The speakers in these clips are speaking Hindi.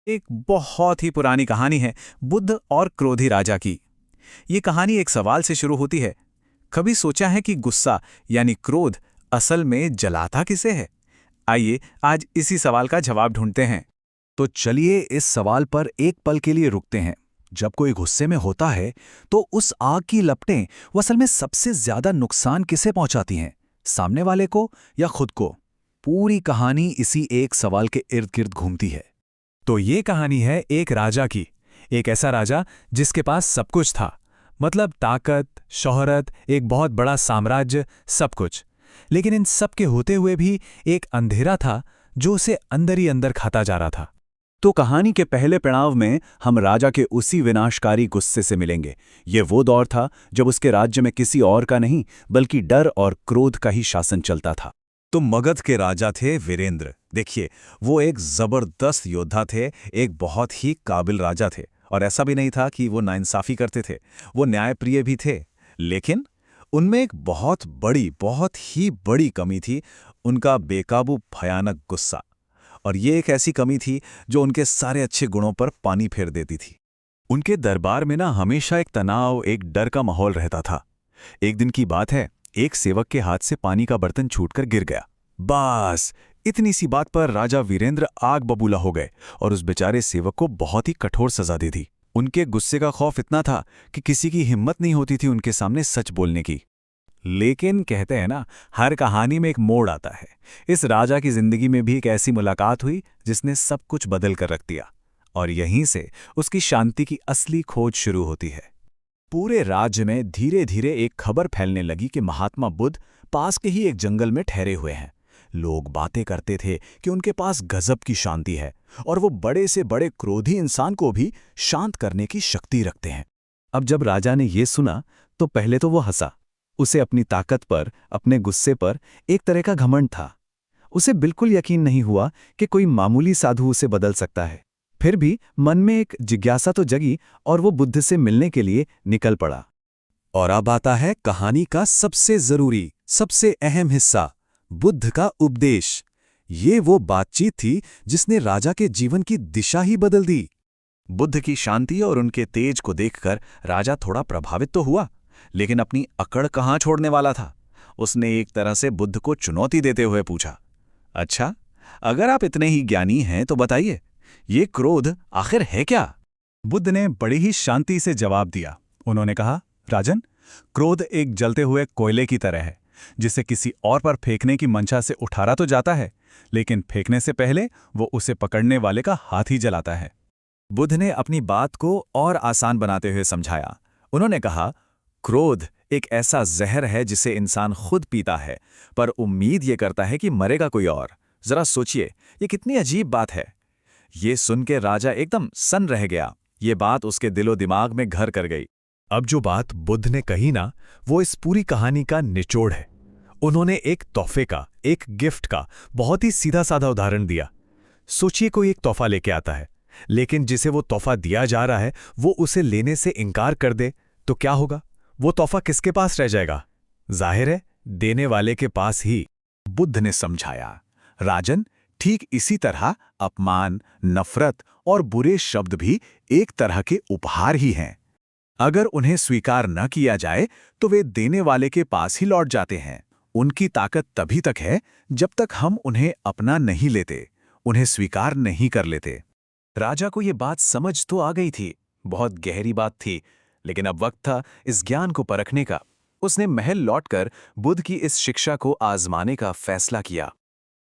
एक बहुत ही पुरानी कहानी है बुद्ध और क्रोधी राजा की। ये कहानी एक सवाल से शुरू होती है। कभी सोचा है कि गुस्सा यानी क्रोध असल में जलाता किसे है? आइए आज इसी सवाल का जवाब ढूंढते हैं। तो चलिए इस सवाल पर एक पल के लिए रुकते हैं। जब कोई गुस्से में होता है तो उस आग की लपटें वो असल में सबसे ज्यादा नुकसान किसे पहुंचाती हैं, सामने वाले को या खुद को? पूरी कहानी इसी एक सवाल के इर्द गिर्द घूमती है। तो ये कहानी है एक राजा की। एक ऐसा राजा जिसके पास सब कुछ था, मतलब ताकत, शोहरत, एक बहुत बड़ा साम्राज्य, सब कुछ। लेकिन इन सब के होते हुए भी एक अंधेरा था जो उसे अंदर ही अंदर खाता जा रहा था। तो कहानी के पहले पड़ाव में हम राजा के उसी विनाशकारी गुस्से से मिलेंगे। ये वो दौर था जब उसके राज्य में किसी और का नहीं बल्कि डर और क्रोध का ही शासन चलता था। तो मगध के राजा थे वीरेंद्र। देखिए, वो एक जबरदस्त योद्धा थे, एक बहुत ही काबिल राजा थे। और ऐसा भी नहीं था कि वो नाइंसाफी करते थे, वो न्यायप्रिय भी थे। लेकिन उनमें एक बहुत ही बड़ी कमी थी, उनका बेकाबू भयानक गुस्सा। और ये एक ऐसी कमी थी जो उनके सारे अच्छे गुणों पर पानी फेर देती थी। उनके दरबार में ना हमेशा एक तनाव, एक डर का माहौल रहता था। एक दिन की बात है, एक सेवक के हाथ से पानी का बर्तन छूटकर गिर गया। बस इतनी सी बात पर राजा वीरेंद्र आग बबूला हो गए और उस बेचारे सेवक को बहुत ही कठोर सजा दे दी। उनके गुस्से का खौफ इतना था कि किसी की हिम्मत नहीं होती थी उनके सामने सच बोलने की। लेकिन कहते हैं ना, हर कहानी में एक मोड़ आता है। इस राजा की जिंदगी में भी एक ऐसी मुलाकात हुई जिसने सब कुछ बदल कर रख दिया। और यहीं से उसकी शांति की असली खोज शुरू होती है। पूरे राज्य में धीरे धीरे एक खबर फैलने लगी कि महात्मा बुद्ध पास के ही एक जंगल में ठहरे हुए हैं। लोग बातें करते थे कि उनके पास गजब की शांति है और वो बड़े से बड़े क्रोधी इंसान को भी शांत करने की शक्ति रखते हैं। अब जब राजा ने ये सुना तो पहले तो वो हंसा। उसे अपनी ताकत पर, अपने गुस्से पर एक तरह का घमंड था। उसे बिल्कुल यकीन नहीं हुआ कि कोई मामूली साधु उसे बदल सकता है। फिर भी मन में एक जिज्ञासा तो जगी और वो बुद्ध से मिलने के लिए निकल पड़ा। और अब आता है कहानी का सबसे जरूरी, सबसे अहम हिस्सा, बुद्ध का उपदेश। ये वो बातचीत थी जिसने राजा के जीवन की दिशा ही बदल दी। बुद्ध की शांति और उनके तेज को देखकर राजा थोड़ा प्रभावित तो हुआ, लेकिन अपनी अकड़ कहाँ छोड़ने वाला था। उसने एक तरह से बुद्ध को चुनौती देते हुए पूछा, अच्छा, अगर आप इतने ही ज्ञानी हैं तो बताइए, ये क्रोध आखिर है क्या? बुद्ध ने बड़ी ही शांति से जवाब दिया। उन्होंने कहा, राजन, क्रोध एक जलते हुए कोयले की तरह है, जिसे किसी और पर फेंकने की मंशा से उठारा तो जाता है, लेकिन फेंकने से पहले वो उसे पकड़ने वाले का हाथ ही जलाता है। बुद्ध ने अपनी बात को और आसान बनाते हुए समझाया। उन्होंने कहा, क्रोध एक ऐसा जहर है जिसे इंसान खुद पीता है, पर उम्मीद ये करता है कि मरेगा कोई और। जरा सोचिए, ये कितनी अजीब बात है। ये सुन के राजा एकदम सन्न रह गया। ये बात उसके दिलो दिमाग में घर कर गई। अब जो बात बुद्ध ने कही ना, वो इस पूरी कहानी का निचोड़ है। उन्होंने एक तोहफे का, एक गिफ्ट का बहुत ही सीधा साधा उदाहरण दिया। सोचिए, कोई एक तोहफा लेके आता है, लेकिन जिसे वो तोहफा दिया जा रहा है वो उसे लेने से इनकार कर दे तो क्या होगा? वो तोहफा किसके पास रह जाएगा? जाहिर है, देने वाले के पास ही। बुद्ध ने समझाया, राजन, ठीक इसी तरह अपमान, नफरत और बुरे शब्द भी एक तरह के उपहार ही हैं। अगर उन्हें स्वीकार न किया जाए तो वे देने वाले के पास ही लौट जाते हैं। उनकी ताकत तभी तक है जब तक हम उन्हें अपना नहीं लेते, उन्हें स्वीकार नहीं कर लेते। राजा को ये बात समझ तो आ गई थी, बहुत गहरी बात थी, लेकिन अब वक्त था इस ज्ञान को परखने का। उसने महल लौटकर बुद्ध की इस शिक्षा को आजमाने का फैसला किया।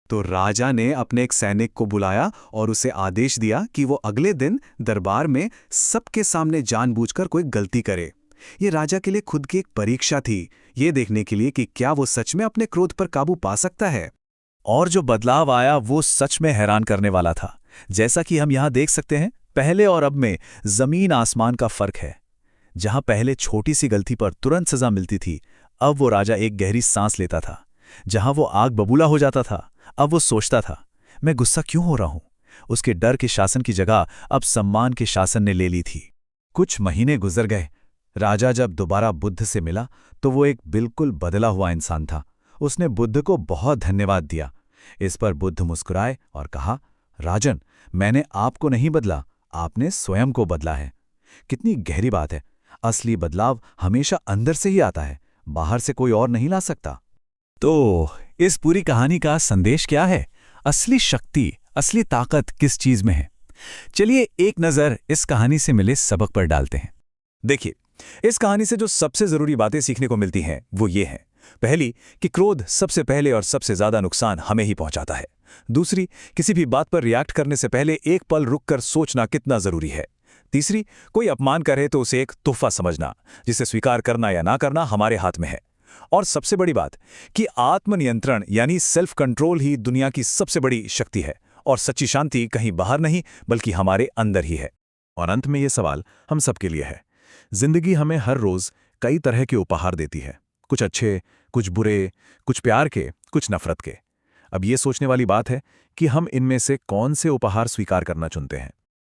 तो राजा ने अपने एक सैनिक को बुलाया और उसे आदेश दिया कि वो अगले दिन दरबार में सबके सामने जानबूझकर कोई गलती करे। ये राजा के लिए खुद की एक परीक्षा थी, ये देखने के लिए कि क्या वो सच में अपने क्रोध पर काबू पा सकता है। और जो बदलाव आया वो सच में हैरान करने वाला था। जैसा कि हम यहाँ देख सकते हैं, पहले और अब में जमीन आसमान का फर्क है। जहां पहले छोटी सी गलती पर तुरंत सजा मिलती थी, अब वो राजा एक गहरी सांस लेता था। जहां वो आग बबूला हो जाता था, अब वो सोचता था, मैं गुस्सा क्यों हो रहा हूं? उसके डर के शासन की जगह अब सम्मान के शासन ने ले ली थी। कुछ महीने गुजर गए। राजा जब दोबारा बुद्ध से मिला तो वो एक बिल्कुल बदला हुआ इंसान था। उसने बुद्ध को बहुत धन्यवाद दिया। इस पर बुद्ध मुस्कुराए और कहा, राजन, मैंने आपको नहीं बदला, आपने स्वयं को बदला है। कितनी गहरी बात है। असली बदलाव हमेशा अंदर से ही आता है, बाहर से कोई और नहीं ला सकता। तो इस पूरी कहानी का संदेश क्या है? असली शक्ति, असली ताकत किस चीज में है? चलिए एक नजर इस कहानी से मिले सबक पर डालते हैं। देखिए, इस कहानी से जो सबसे जरूरी बातें सीखने को मिलती हैं वो ये हैं। पहली, कि क्रोध सबसे पहले और सबसे ज्यादा नुकसान हमें ही पहुंचाता है। दूसरी, किसी भी बात पर रिएक्ट करने से पहले एक पल रुककर सोचना कितना जरूरी है। तीसरी, कोई अपमान करे तो उसे एक तोहफा समझना, जिसे स्वीकार करना या ना करना हमारे हाथ में है। और सबसे बड़ी बात कि आत्मनियंत्रण यानी सेल्फ कंट्रोल ही दुनिया की सबसे बड़ी शक्ति है, और सच्ची शांति कहीं बाहर नहीं बल्कि हमारे अंदर ही है। और अंत में ये सवाल हम सबके लिए है। जिंदगी हमें हर रोज कई तरह के उपहार देती है, कुछ अच्छे, कुछ बुरे, कुछ प्यार के, कुछ नफरत के। अब ये सोचने वाली बात है कि हम इनमें से कौन से उपहार स्वीकार करना चुनते हैं।